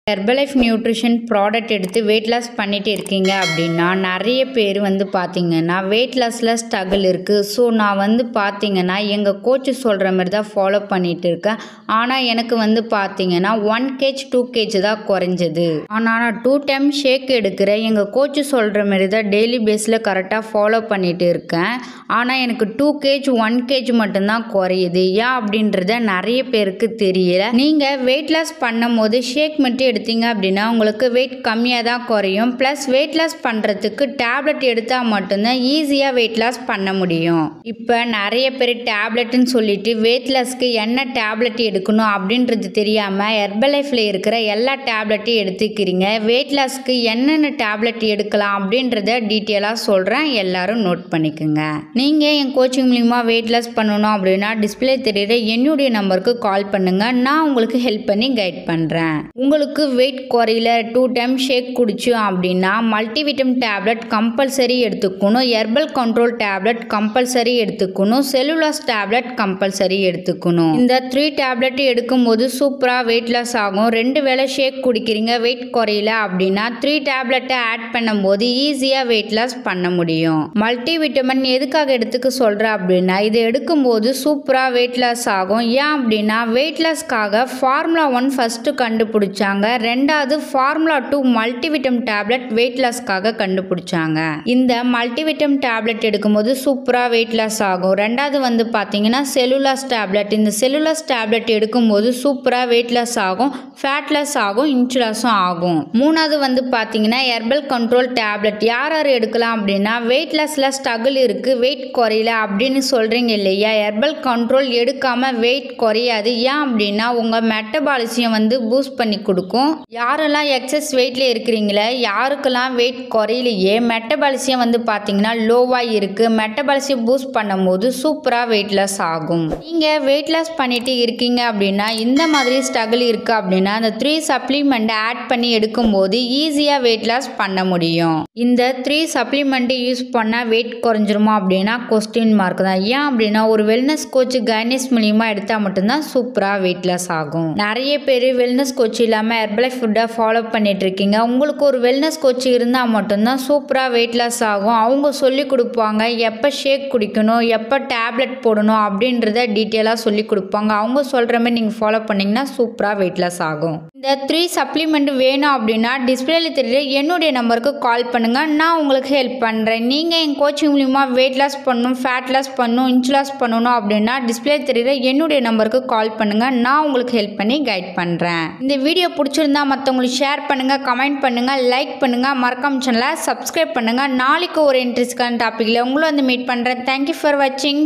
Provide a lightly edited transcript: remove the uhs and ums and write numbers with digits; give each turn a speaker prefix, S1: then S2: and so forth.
S1: Herbalife nutrition product எடுத்து weight loss பண்ணிட்டு இருக்கீங்க அப்படின்னா நிறைய பேர் பார்த்தீங்கன்னா வெயிட் லாஸில் ஸ்ட்ரகிள் இருக்குது. ஸோ நான் பார்த்தீங்கன்னா எங்கள் கோச்சு சொல்கிற மாதிரி தான் ஃபாலோ பண்ணிட்டு இருக்கேன். ஆனால் எனக்கு பார்த்தீங்கன்னா 1 kg 2 kg தான் குறைஞ்சது. ஆனால் நான் 2 டைம் ஷேக் எடுக்கிறேன். எங்கள் கோச்சு சொல்கிற மாதிரி தான் டெய்லி பேஸில் கரெக்டாக ஃபாலோ பண்ணிட்டு இருக்கேன். ஆனால் எனக்கு 2 kg 1 kg மட்டும்தான் குறையுது. ஏன் அப்படின்றத நிறைய பேருக்கு தெரியல. நீங்கள் வெயிட் லாஸ் பண்ணும் போது ஷேக் மட்டும் எடுத்தீங்க அப்படின்னா உங்களுக்கு வெயிட் கம்மியாக தான் குறையும். ப்ளஸ் வெயிட் லாஸ் பண்ணுறதுக்கு டேப்லெட் எடுத்தால் மட்டும்தான் ஈஸியாக வெயிட் லாஸ் பண்ண முடியும். இப்போ நிறைய பேர் டேப்லெட்டுன்னு சொல்லிட்டு வெயிட் லாஸ்க்கு என்ன டேப்லெட் எடுக்கணும் அப்படின்றது தெரியாமல் ஹெர்பலைஃப்பில் இருக்கிற எல்லா டேப்லெட்டையும் எடுத்துக்கிறீங்க. வெயிட் லாஸ்க்கு என்னென்ன டேப்லெட் எடுக்கலாம் அப்படின்றத டீட்டெயிலாக சொல்கிறேன், எல்லாரும் நோட் பண்ணிக்கோங்க. நீங்கள் என் கோச்சிங் மூலிமா வெயிட் லாஸ் பண்ணணும் அப்படின்னா டிஸ்பிளே தெரியுற என்னுடைய நம்பருக்கு கால் பண்ணுங்கள். நான் உங்களுக்கு ஹெல்ப் பண்ணி கைட் பண்ணுறேன். உங்களுக்கு வெயிட் குறையில 2 டைம் ஷேக் குடிச்சோம் அப்படின்னா மல்டிவிட்டம் டேப்லெட் கம்பல்சரி எடுத்துக்கணும். ஹெர்பல் கண்ட்ரோல் டேப்லெட் கம்பல்சரி எடுத்துக்கணும். செல்லுலாஸ் டேப்லெட் கம்பல்சரி எடுத்துக்கணும். இந்த 3 டேப்லெட் எடுக்கும்போது சூப்பராக வெயிட் லாஸ் ஆகும். 2 வேளை ஷேக் குடிக்கிறீங்க வெயிட் குறையில அப்படின்னா 3 டேப்லெட்டை ஆட் பண்ணும்போது ஈஸியாக வெயிட் லாஸ் பண்ண முடியும். மல்டிவிட்டமின் எதுக்காக எடுத்துக்க சொல்கிறேன் அப்படின்னா இது எடுக்கும்போது சூப்பராக வெயிட் லாஸ் ஆகும். ஏன் அப்படின்னா வெயிட் லாஸ்க்காக ஃபார்முலா 1 ஃபர்ஸ்ட் கண்டுபிடிச்சாங்க. ரெண்டாவது ஃபார்முலா 2 மல்டிவிட்டம் டேப்லெட் வெயிட் லாஸ்க்காக கண்டுபிடிச்சாங்க. இந்த மல்டிவிட்டம் டேப்லெட் எடுக்கும்போது சூப்பராக வெயிட் லாஸ் ஆகும். ரெண்டாவது பார்த்தீங்கன்னா செல்லுலாஸ் டேப்லெட். இந்த செல்லுலாஸ் டேப்லெட் எடுக்கும்போது சூப்பராக வெயிட் லாஸ் ஆகும், ஃபேட் லாஸ் ஆகும், இன்ச் லாஸும் ஆகும். மூணாவது பார்த்தீங்கன்னா ஹெர்பல் கண்ட்ரோல் டேப்லெட். யார் யார் எடுக்கலாம் அப்படின்னா வெயிட் லாஸில் ஸ்ட்ரகிள் இருக்குது, வெயிட் குறையல அப்படின்னு சொல்கிறீங்க இல்லையா, ஹெர்பல் கண்ட்ரோல் எடுக்காமல் வெயிட் குறையாது. ஏன் அப்படின்னா உங்கள் மெட்டபாலிசம் பூஸ்ட் பண்ணி கொடுக்கும். யாரெல்லாம் எக்ஸஸ் வெயிட்ல இருக்கிறீங்களே, யாருக்கெல்லாம் வெயிட் குறையிலையே மெட்டபாலிசம் பார்த்தீங்கன்னா லோவாக இருக்குது, மெட்டபாலிசம் பூஸ்ட் பண்ணும்போது சூப்பராக வெயிட் லாஸ் ஆகும். நீங்கள் வெயிட் லாஸ் பண்ணிட்டு இருக்கீங்க அப்படின்னா இந்த மாதிரி ஸ்ட்ரகிள் இருக்குது அப்படின்னா அந்த 3 சப்ளிமெண்ட் ஆட் பண்ணி எடுக்கும்போது ஈஸியாக வெயிட் லாஸ் பண்ண முடியும். இந்த 3 சப்ளிமெண்ட் யூஸ் பண்ணால் வெயிட் குறைஞ்சிருமா அப்படின்னா கொஸ்டின் மார்க் தான். ஏன் அப்படின்னா ஒரு வெல்னஸ் கோச் கைனஸ் மூலியமா எடுத்தால் மட்டும்தான் சூப்பராக வெயிட் லாஸ் ஆகும். நிறைய பேர் வெல்னஸ் கோச் இல்லாமல் ஹெர்பலைஃப் ஃபுட்டை ஃபாலோ பண்ணிட்டு இருக்கீங்க. உங்களுக்கு ஒரு வெல்னஸ் கோச் இருந்தால் மட்டும்தான் சூப்பராக வெயிட் லாஸ் ஆகும். அவங்க சொல்லி கொடுப்பாங்க எப்போ ஷேக் குடிக்கணும், எப்போ டேப்லெட் போடணும் அப்படின்றத டீட்டெயிலாக சொல்லி கொடுப்பாங்க. அவங்க சொல்கிற மாதிரி நீங்கள் ஃபாலோ பண்ணிங்கன்னா சூப்பராக வெயிட் லாஸ் ஆகும். இந்த 3 சப்ளிமெண்ட் வேணும் அப்படின்னா டிஸ்பிளேல தெரியுற என்னுடைய நம்பருக்கு கால் பண்ணுங்கள், நான் உங்களுக்கு ஹெல்ப் பண்ணுறேன். நீங்கள் என் கோச்சிங் மூலிமா வெயிட் லாஸ் பண்ணணும், ஃபேட் லாஸ் பண்ணணும், இன்ச் லாஸ் பண்ணணும் அப்படின்னா டிஸ்பிளே தெரியுற என்னுடைய நம்பருக்கு கால் பண்ணுங்கள், நான் உங்களுக்கு ஹெல்ப் பண்ணி கைட் பண்ணுறேன். இந்த வீடியோ பிடிச்சிருந்தா மற்றவங்களுக்கு ஷேர் பண்ணுங்கள், கமெண்ட் பண்ணுங்கள், லைக் பண்ணுங்கள், மறக்காம சேனலை சப்ஸ்கிரைப் பண்ணுங்கள். நாளைக்கு ஒரு இன்ட்ரெஸ்டான டாப்பிக்கில் உங்களை மீட் பண்ணுறேன். தேங்க்யூ ஃபார் வாட்சிங்.